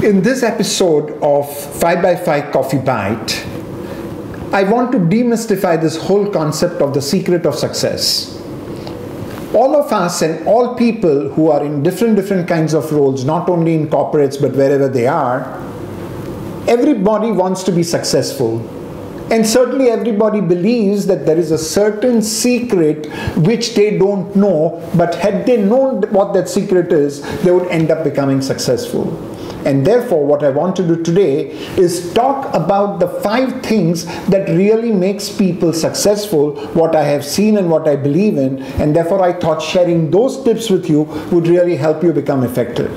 In this episode of 5x5 Coffee Bite, I want to demystify this whole concept of the secret of success. All of us and all people who are in different kinds of roles, not only in corporates but wherever they are, everybody wants to be successful. And certainly everybody believes that there is a certain secret which they don't know, but had they known what that secret is, they would end up becoming successful. And therefore, what I want to do today is talk about the 5 things that really makes people successful, what I have seen and what I believe in, and therefore I thought sharing those tips with you would really help you become effective.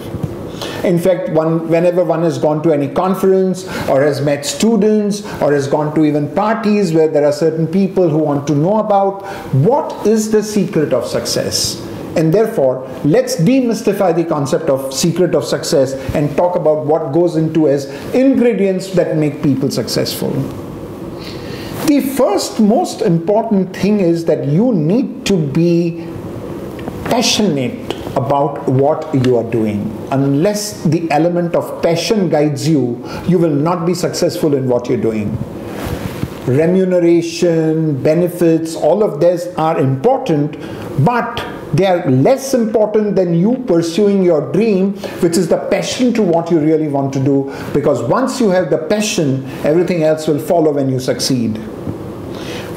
In fact, whenever one has gone to any conference or has met students or has gone to even parties where there are certain people who want to know about what is the secret of success. And therefore, let's demystify the concept of secret of success and talk about what goes into as ingredients that make people successful. The first most important thing is that you need to be passionate about what you are doing. Unless the element of passion guides you, you will not be successful in what you're doing. Remuneration, benefits, all of these are important, but they are less important than you pursuing your dream, which is the passion to what you really want to do, because once you have the passion, everything else will follow when you succeed.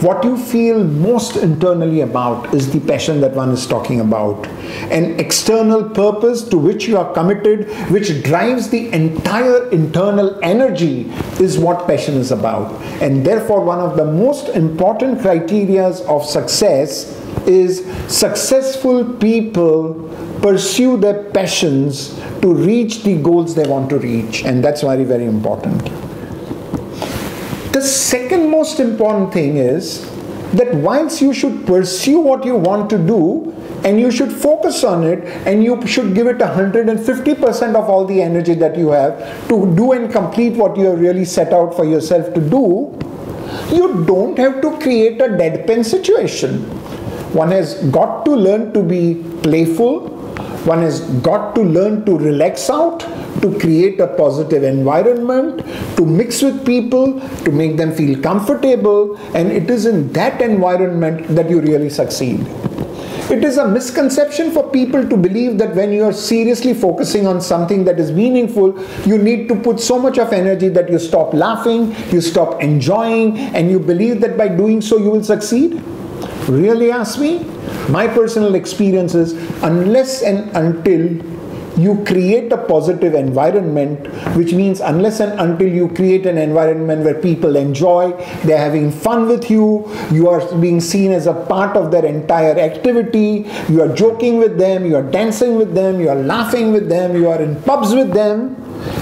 What you feel most internally about is the passion that one is talking about. An external purpose to which you are committed, which drives the entire internal energy, is what passion is about. And therefore, one of the most important criteria of success is successful people pursue their passions to reach the goals they want to reach. And that's very, very important. The second most important thing is that whilst you should pursue what you want to do, and you should focus on it, and you should give it 150% of all the energy that you have to do and complete what you have really set out for yourself to do, you don't have to create a deadpan situation. One has got to learn to be playful. One has got to learn to relax out, to create a positive environment, to mix with people, to make them feel comfortable, and it is in that environment that you really succeed. It is a misconception for people to believe that when you are seriously focusing on something that is meaningful, you need to put so much of energy that you stop laughing, you stop enjoying, and you believe that by doing so you will succeed. Really ask me? My personal experience is unless and until you create a positive environment, which means unless and until you create an environment where people enjoy, they're having fun with you, you are being seen as a part of their entire activity, you are joking with them, you are dancing with them, you are laughing with them, you are in pubs with them,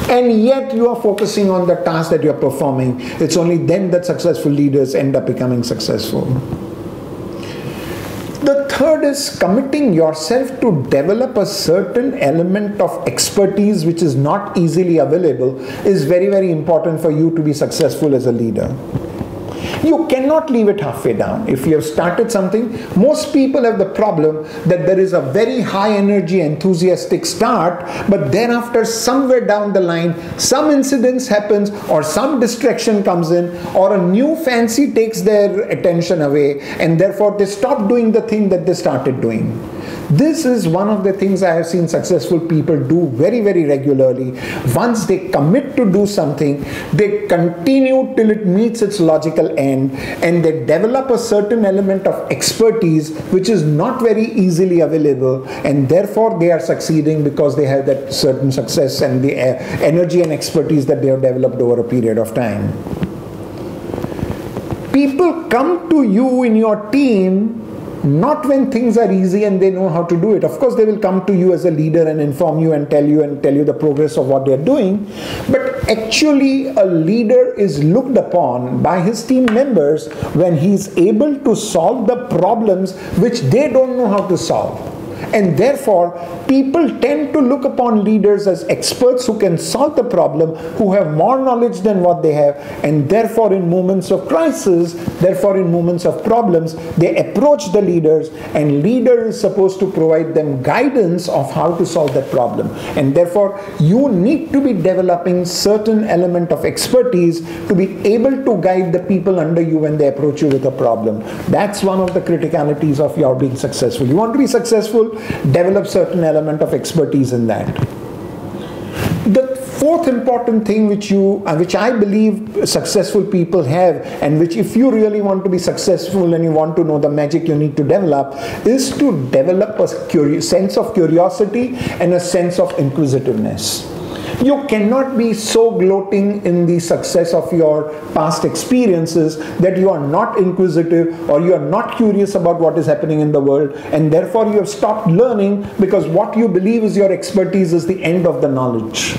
and yet you are focusing on the task that you are performing. It's only then that successful leaders end up becoming successful. The third is committing yourself to develop a certain element of expertise which is not easily available is very, very important for you to be successful as a leader. You cannot leave it halfway down. If you have started something, most people have the problem that there is a very high energy, enthusiastic start, but thereafter somewhere down the line, some incidents happens or some distraction comes in or a new fancy takes their attention away, and therefore they stop doing the thing that they started doing. This is one of the things I have seen successful people do very, very regularly. Once they commit to do something, they continue till it meets its logical end, and they develop a certain element of expertise which is not very easily available, and therefore they are succeeding because they have that certain success and the energy and expertise that they have developed over a period of time. People come to you in your team not when things are easy and they know how to do it. Of course, they will come to you as a leader and inform you and tell you the progress of what they are doing. But actually, a leader is looked upon by his team members when he is able to solve the problems which they don't know how to solve. And therefore, people tend to look upon leaders as experts who can solve the problem, who have more knowledge than what they have, and therefore in moments of crisis, therefore in moments of problems, they approach the leaders, and leader is supposed to provide them guidance of how to solve that problem. And therefore, you need to be developing certain element of expertise to be able to guide the people under you when they approach you with a problem. That's one of the criticalities of your being successful. You want to be successful, develop certain element of expertise in that. The fourth important thing which I believe successful people have, and which if you really want to be successful and you want to know the magic you need to develop, is to develop a sense of curiosity and a sense of inquisitiveness. You cannot be so gloating in the success of your past experiences that you are not inquisitive or you are not curious about what is happening in the world, and therefore you have stopped learning because what you believe is your expertise is the end of the knowledge.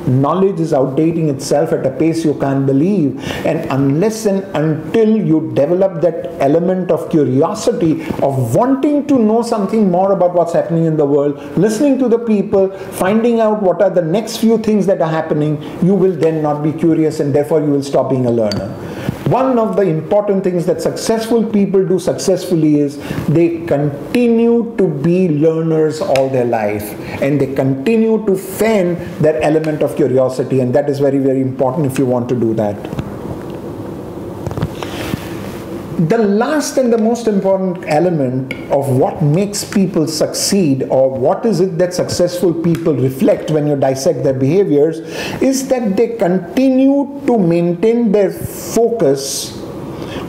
Knowledge is outdating itself at a pace you can't believe, and unless and until you develop that element of curiosity, of wanting to know something more about what's happening in the world, listening to the people, finding out what are the next few things that are happening, you will then not be curious, and therefore you will stop being a learner. One of the important things that successful people do successfully is they continue to be learners all their life, and they continue to fan that element of curiosity, and that is very, very important if you want to do that. The last and the most important element of what makes people succeed, or what is it that successful people reflect when you dissect their behaviors, is that they continue to maintain their focus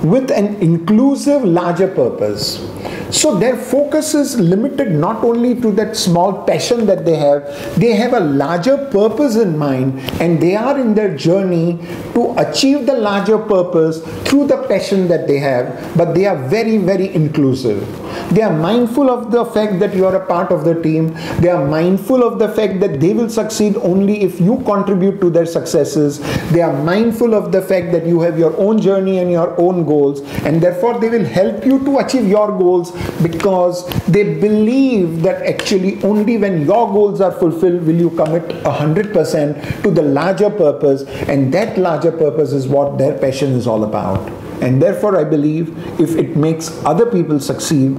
with an inclusive larger purpose. So their focus is limited not only to that small passion that they have a larger purpose in mind, and they are in their journey to achieve the larger purpose through the passion that they have, but they are very, very inclusive. They are mindful of the fact that you are a part of the team. They are mindful of the fact that they will succeed only if you contribute to their successes. They are mindful of the fact that you have your own journey and your own goals, and therefore they will help you to achieve your goals, because they believe that actually only when your goals are fulfilled will you commit 100% to the larger purpose, and that larger purpose is what their passion is all about. And therefore I believe if it makes other people succeed,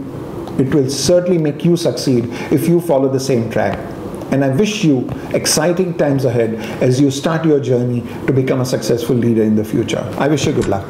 it will certainly make you succeed if you follow the same track. And I wish you exciting times ahead as you start your journey to become a successful leader in the future. I wish you good luck.